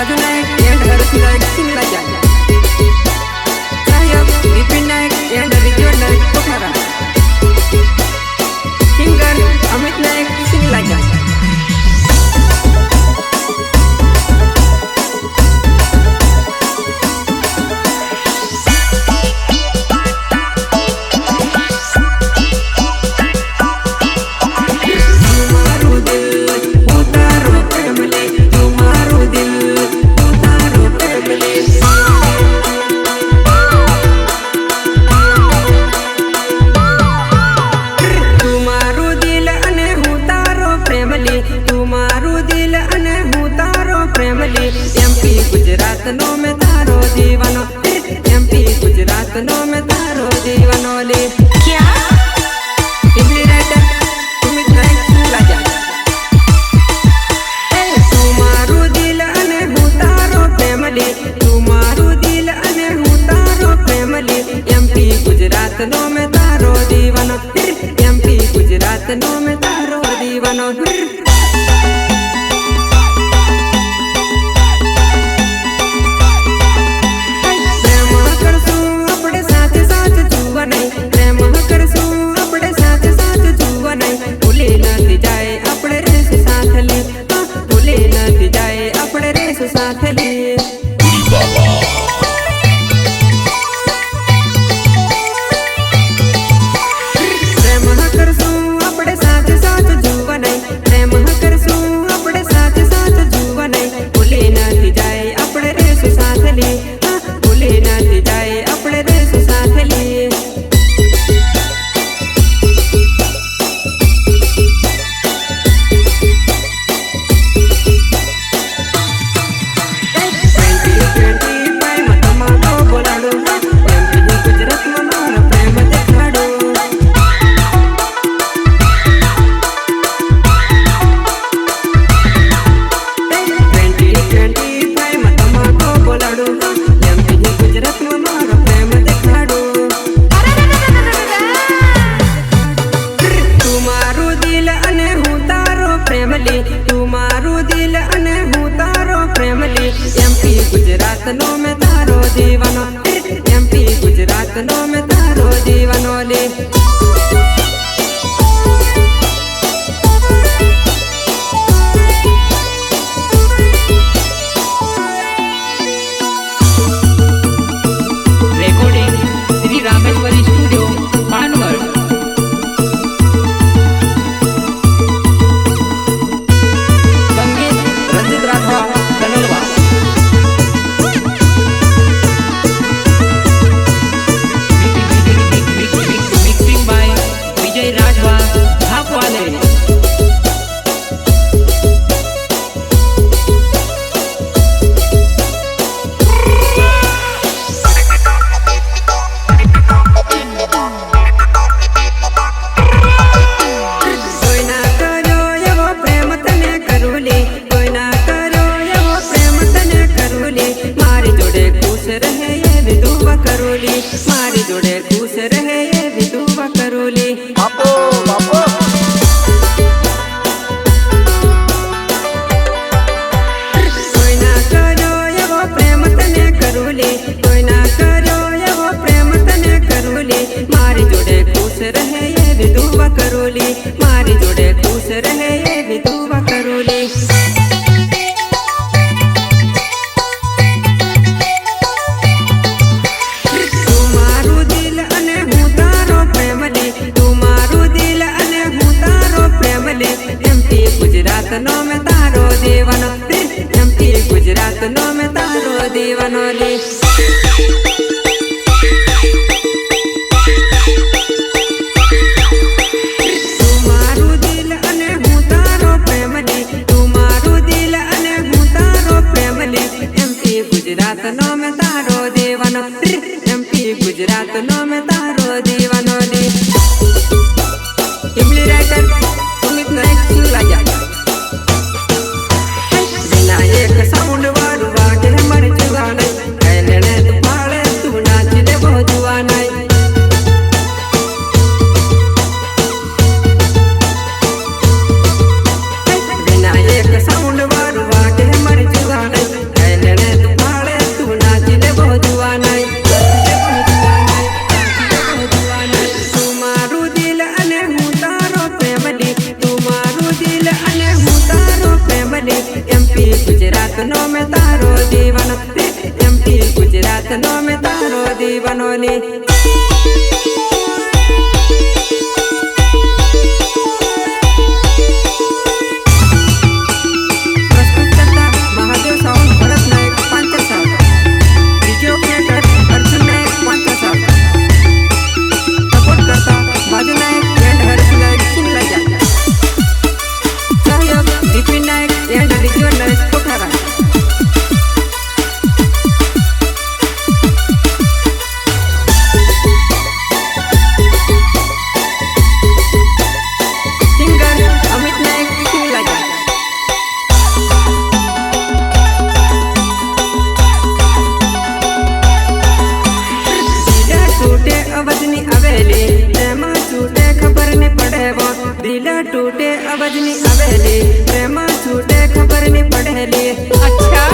Raju Nayak and Harsh Nayak Shimla जाया सहायक Vipin Nayak and Rizwan Nayak Pokhara singer Amit Nayak Shimla जाया एमपी गुजरात नो में तारो दीवानो एमपी गुजरात नो में तारो दीवानो ले क्या इबली राइटर सुमित नायक शिमला जाया तुम्हारू दिल अने हूँ तारो फैमिली तुम्हारू दिल अने हूँ तारो फैमिली एमपी गुजरात नो में तारो दीवानो एमपी गुजरात नो में तारो दीवानो साथ लिए प्रेम करसूं अपने साथ साथ जुवन प्रेम करसूं अपने साथ साथ जुवन भूले न जाए अपने रेस साथ लिए भूले न जाए अपने रेस साथ लिए तुम्हारू दिल अने हूँ तारो फैमिली एमपी गुजरात नो में तारो दीवानो एमपी गुजरात नो में तारो दीवानो ले रेकॉर्डिंग श्री रामेश्वरी स्टूडियो पानगढ़ मारी जोड़े खुश रहे ये भी दुआ करोली बापो बापो कोई ना करो ये वो प्रेम तने करोली कोई ना करो ये वो प्रेम तने करोली मारी जोड़े खुश रहे ये भी दुआ करोली मारी जोड़े खुश रहे ये भी दुआ करोली गुजरात नो में तारो दीवानो एमपी गुजरात नो में तारो दीवानो ले तुम्हारू दिल अने हूँ तारो फैमिली तुम्हारू दिल अने हूँ तारो फैमिली एमपी गुजरात नो में तारो दीवानो एमपी गुजरात नो में तारो दीवानो ले इबली राइटर सुमित नायक शिमला जाया एक साउंड वालू वागे मर जुआना कहने तू पाले तू नाच दे बहुत जुआना बिना एक साउंड वालू वागे मर जुआना कहने ગુજરાતનો મેં તારો દીવાનો એમપી ગુજરાતનો મેં તારો દીવાનો લે टूटे अवजनी अवेली प्रेम छूटे खबर नहीं पड़ेली अच्छा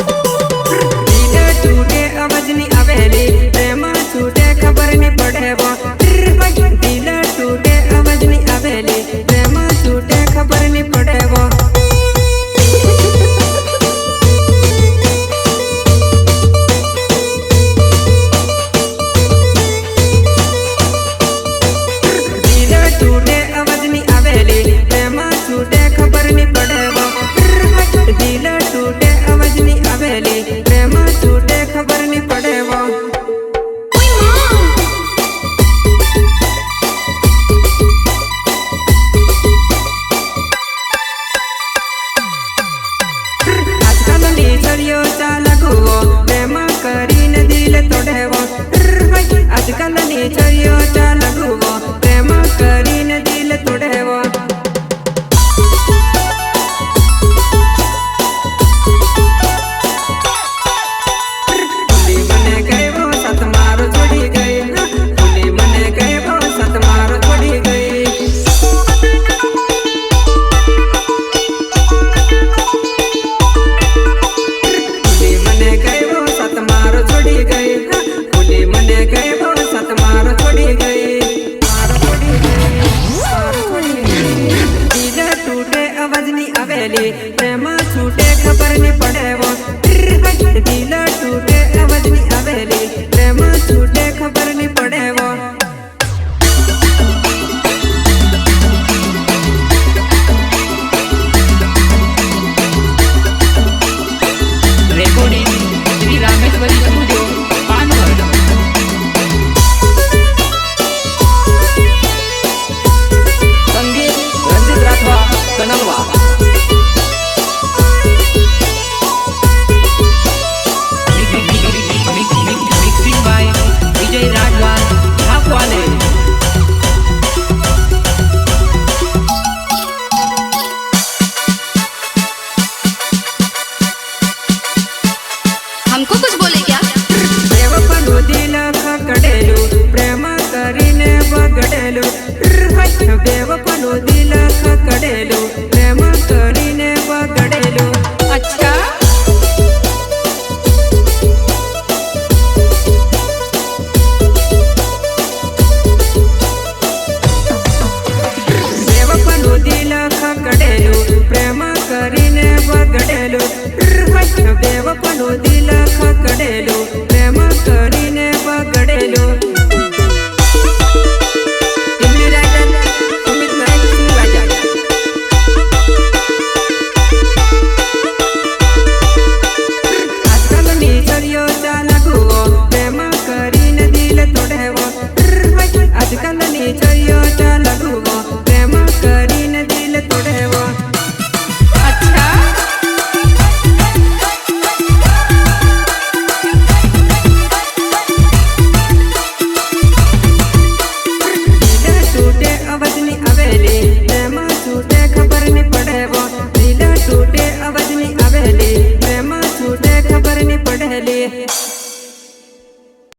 दिल टूटे अवजनी अवेली प्रेम छूटे खबर नहीं पड़ेबो दिल टूटे अवजनी अवेली प्रेम छूटे खबर नहीं पड़ेबो आजकल नेचरियो चाल गुवो प्रेम करीन दिल तोड़ेवो पुली मने गएवो सत मारो छोड़ी गई पुली मने गएवो सत मारो छोड़ी गई पुली मने गएवो सत मारो छोड़ी गई पुली मने गएवो प्रेम छूटे खबर नहीं पड़ेवो दिल टूटे अवजनी अवेली प्रेम छूटे खबर नहीं पड़ेवो रेकॉर्डिंग श्री रामेश्वरी स्टूडियो पानगढ़ संगीत रंजित राठवा कनलवा हमको कुछ बोले क्या देवपनु दिल खकड़ेलू प्रेम करीने बगड़ेलू देवपनु दिल खकड़ेलू प्रेम करीने बगड़ेलू अच्छा देवपनु दिल खकड़ेलू प्रेम करीने बगड़ेलू देवपनु